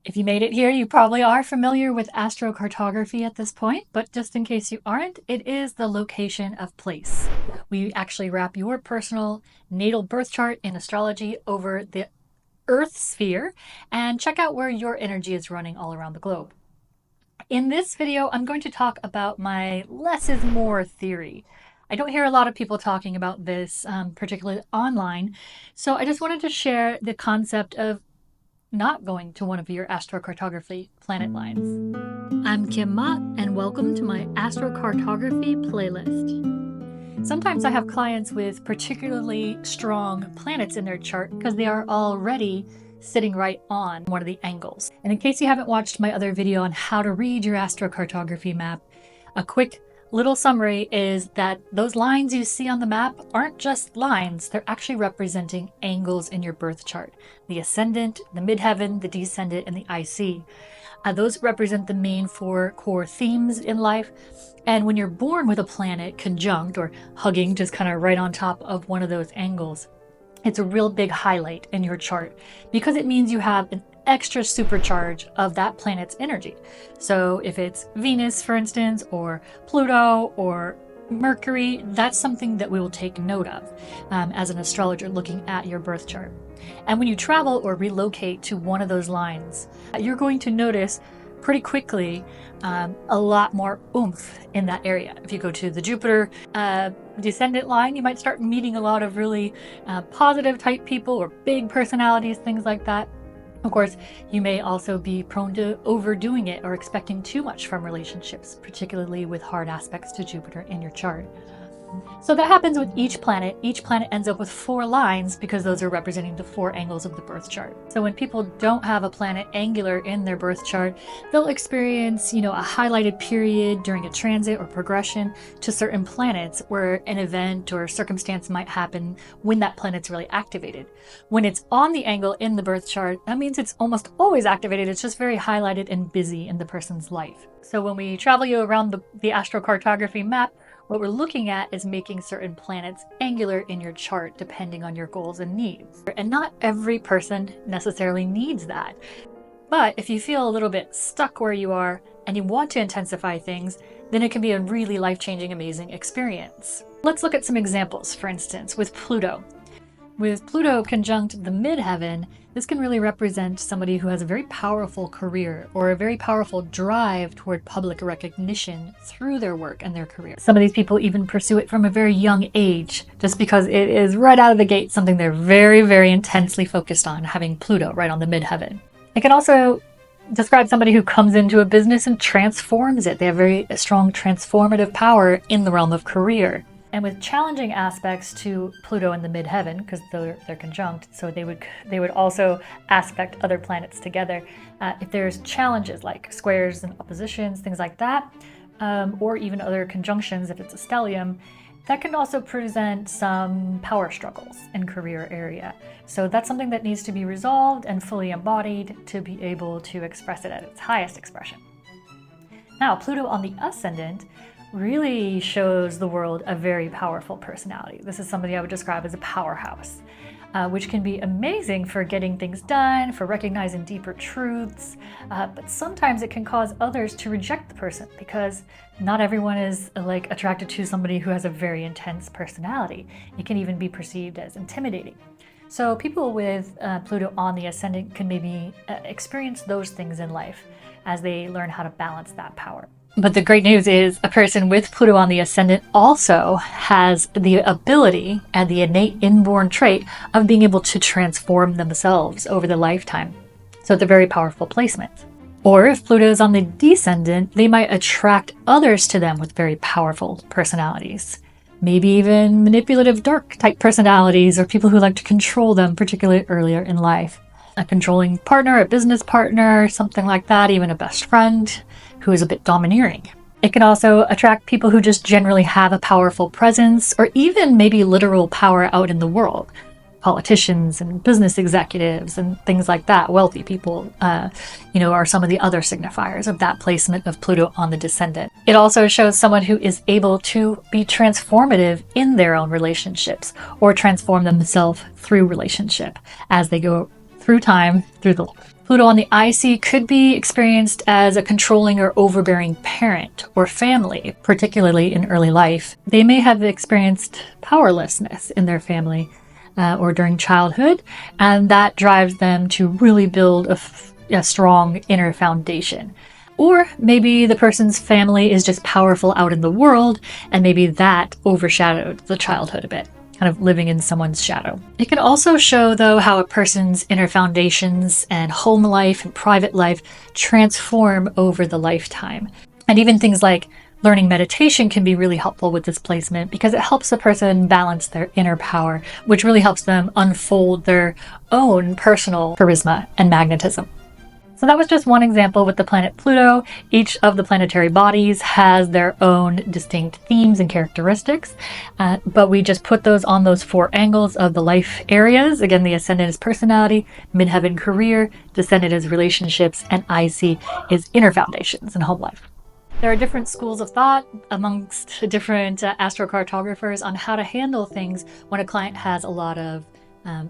If you made it here, you probably are familiar with astrocartography at this point, but just in case you aren't, it is the location of place. We actually wrap your personal natal birth chart in astrology over the Earth sphere and check out where your energy is running all around the globe. In this video, I'm going to talk about my less is more theory. I don't hear a lot of people talking about this, particularly online, so I just wanted to share the concept of not going to one of your astrocartography planet lines. I'm Kim Mott, and welcome to my astrocartography playlist. Sometimes I have clients with particularly strong planets in their chart because they are already sitting right on one of the angles. And in case you haven't watched my other video on how to read your astrocartography map, a quick little summary is that those lines you see on the map aren't just lines, they're actually representing angles in your birth chart. The ascendant, the midheaven, the descendant, and the IC. Those represent the main four core themes in life. And when you're born with a planet conjunct or hugging just kind of right on top of one of those angles, it's a real big highlight in your chart because it means you have an extra supercharge of that planet's energy. So if it's Venus, for instance, or Pluto or Mercury, that's something that we will take note of as an astrologer looking at your birth chart. And when you travel or relocate to one of those lines, you're going to notice pretty quickly a lot more oomph in that area. If you go to the Jupiter descendant line, you might start meeting a lot of really positive type people or big personalities, things like that. Of course, you may also be prone to overdoing it or expecting too much from relationships, particularly with hard aspects to Jupiter in your chart. So that happens with each planet. Each planet ends up with 4 lines because those are representing the 4 angles of the birth chart. So when people don't have a planet angular in their birth chart, they'll experience, a highlighted period during a transit or progression to certain planets where an event or circumstance might happen when that planet's really activated. When it's on the angle in the birth chart, that means it's almost always activated. It's just very highlighted and busy in the person's life. So when we travel you around the astrocartography map, what we're looking at is making certain planets angular in your chart depending on your goals and needs. And not every person necessarily needs that. But if you feel a little bit stuck where you are and you want to intensify things, then it can be a really life-changing, amazing experience. Let's look at some examples, for instance, with Pluto. With Pluto conjunct the midheaven, this can really represent somebody who has a very powerful career or a very powerful drive toward public recognition through their work and their career. Some of these people even pursue it from a very young age, just because it is right out of the gate something they're very, very intensely focused on, having Pluto right on the midheaven. It can also describe somebody who comes into a business and transforms it. They have very strong transformative power in the realm of career. And with challenging aspects to Pluto in the midheaven, because they're conjunct, so they would also aspect other planets together. If there's challenges like squares and oppositions, things like that, or even other conjunctions, if it's a stellium, that can also present some power struggles in career area. So that's something that needs to be resolved and fully embodied to be able to express it at its highest expression. Now, Pluto on the ascendant really shows the world a very powerful personality. This is somebody I would describe as a powerhouse, which can be amazing for getting things done, for recognizing deeper truths, but sometimes it can cause others to reject the person because not everyone is attracted to somebody who has a very intense personality. It can even be perceived as intimidating. So people with Pluto on the ascendant can maybe experience those things in life as they learn how to balance that power. But the great news is a person with Pluto on the ascendant also has the ability and the innate inborn trait of being able to transform themselves over the lifetime. So it's a very powerful placement. Or if Pluto is on the descendant, they might attract others to them with very powerful personalities. Maybe even manipulative dark type personalities or people who like to control them, particularly earlier in life. A controlling partner, a business partner, something like that, even a best friend who is a bit domineering. It can also attract people who just generally have a powerful presence or even maybe literal power out in the world. Politicians and business executives and things like that, wealthy people, are some of the other signifiers of that placement of Pluto on the descendant. It also shows someone who is able to be transformative in their own relationships or transform themselves through relationship as they go through time, through Pluto on the IC could be experienced as a controlling or overbearing parent or family, particularly in early life. They may have experienced powerlessness in their family or during childhood, and that drives them to really build a strong inner foundation. Or maybe the person's family is just powerful out in the world, and maybe that overshadowed the childhood a bit, kind of living in someone's shadow. It can also show, though, how a person's inner foundations and home life and private life transform over the lifetime. And even things like learning meditation can be really helpful with this placement because it helps a person balance their inner power, which really helps them unfold their own personal charisma and magnetism. So that was just one example with the planet Pluto. Each of the planetary bodies has their own distinct themes and characteristics, but we just put those on those 4 angles of the life areas. Again, the ascendant is personality, midheaven career, descendant is relationships, and IC is inner foundations and home life. There are different schools of thought amongst different astrocartographers on how to handle things when a client has a lot of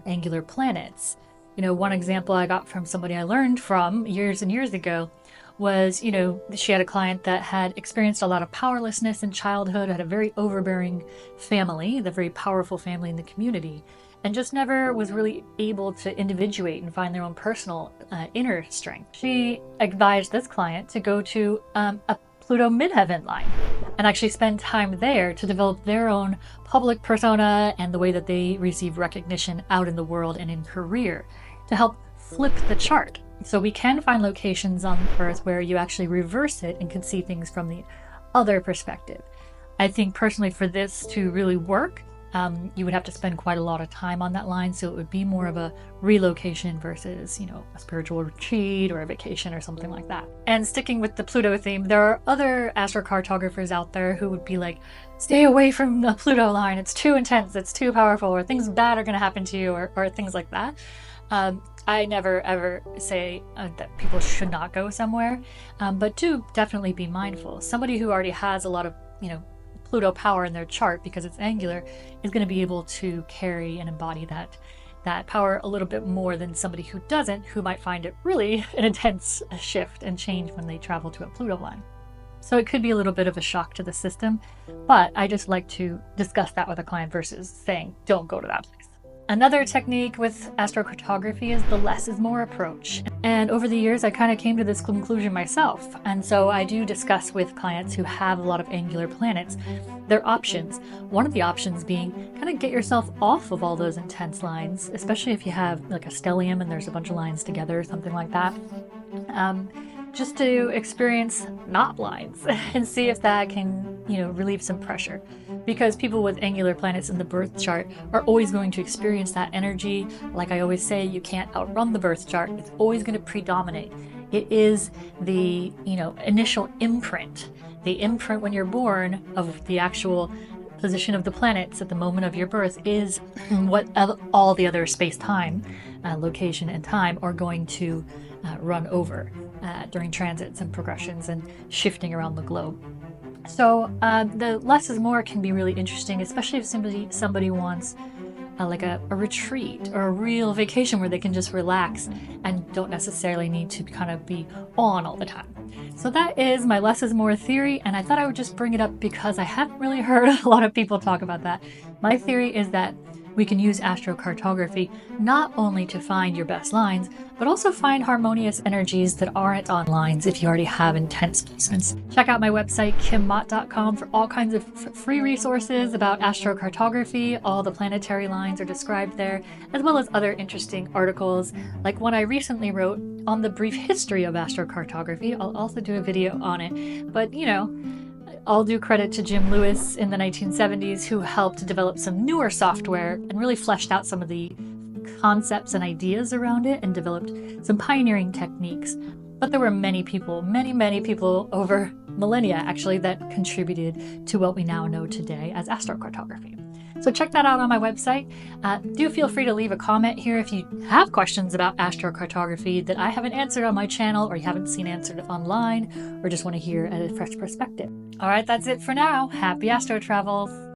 angular planets. One example I got from somebody I learned from years and years ago was, she had a client that had experienced a lot of powerlessness in childhood, had a very overbearing family, the very powerful family in the community, and just never was really able to individuate and find their own personal inner strength. She advised this client to go to a Pluto midheaven line and actually spend time there to develop their own public persona and the way that they receive recognition out in the world and in career to help flip the chart. So we can find locations on Earth where you actually reverse it and can see things from the other perspective. I think personally for this to really work, you would have to spend quite a lot of time on that line, so it would be more of a relocation versus, a spiritual retreat or a vacation or something like that. And sticking with the Pluto theme, there are other astrocartographers out there who would be like, stay away from the Pluto line, it's too intense, it's too powerful, or things bad are going to happen to you, or things like that. I never ever say that people should not go somewhere, but do definitely be mindful. Somebody who already has a lot of, Pluto power in their chart because it's angular is going to be able to carry and embody that power a little bit more than somebody who doesn't, who might find it really an intense shift and change when they travel to a Pluto line. So it could be a little bit of a shock to the system, but I just like to discuss that with a client versus saying, don't go to that place. Another technique with astrocartography is the less is more approach. And over the years, I kind of came to this conclusion myself. And so I do discuss with clients who have a lot of angular planets their options. One of the options being kind of get yourself off of all those intense lines, especially if you have like a stellium and there's a bunch of lines together or something like that. Just to experience not lines and see if that can, relieve some pressure. Because people with angular planets in the birth chart are always going to experience that energy. Like I always say, you can't outrun the birth chart. It's always going to predominate. It is the, initial imprint. The imprint when you're born of the actual position of the planets at the moment of your birth is what all the other space-time, location and time are going to run over during transits and progressions and shifting around the globe. So the less is more can be really interesting, especially if somebody wants like a retreat or a real vacation where they can just relax and don't necessarily need to kind of be on all the time. So that is my less is more theory, and I thought I would just bring it up because I haven't really heard a lot of people talk about that. My theory is that we can use astrocartography not only to find your best lines, but also find harmonious energies that aren't on lines if you already have intense placements. Check out my website, kimmott.com, for all kinds of free resources about astrocartography. All the planetary lines are described there, as well as other interesting articles, like one I recently wrote on the brief history of astrocartography. I'll also do a video on it, but all due credit to Jim Lewis in the 1970s, who helped develop some newer software and really fleshed out some of the concepts and ideas around it and developed some pioneering techniques. But there were many people, many people over millennia actually, that contributed to what we now know today as astrocartography. So check that out on my website. Do feel free to leave a comment here if you have questions about astrocartography that I haven't answered on my channel, or you haven't seen answered online, or just want to hear a fresh perspective. All right, that's it for now. Happy astro travels.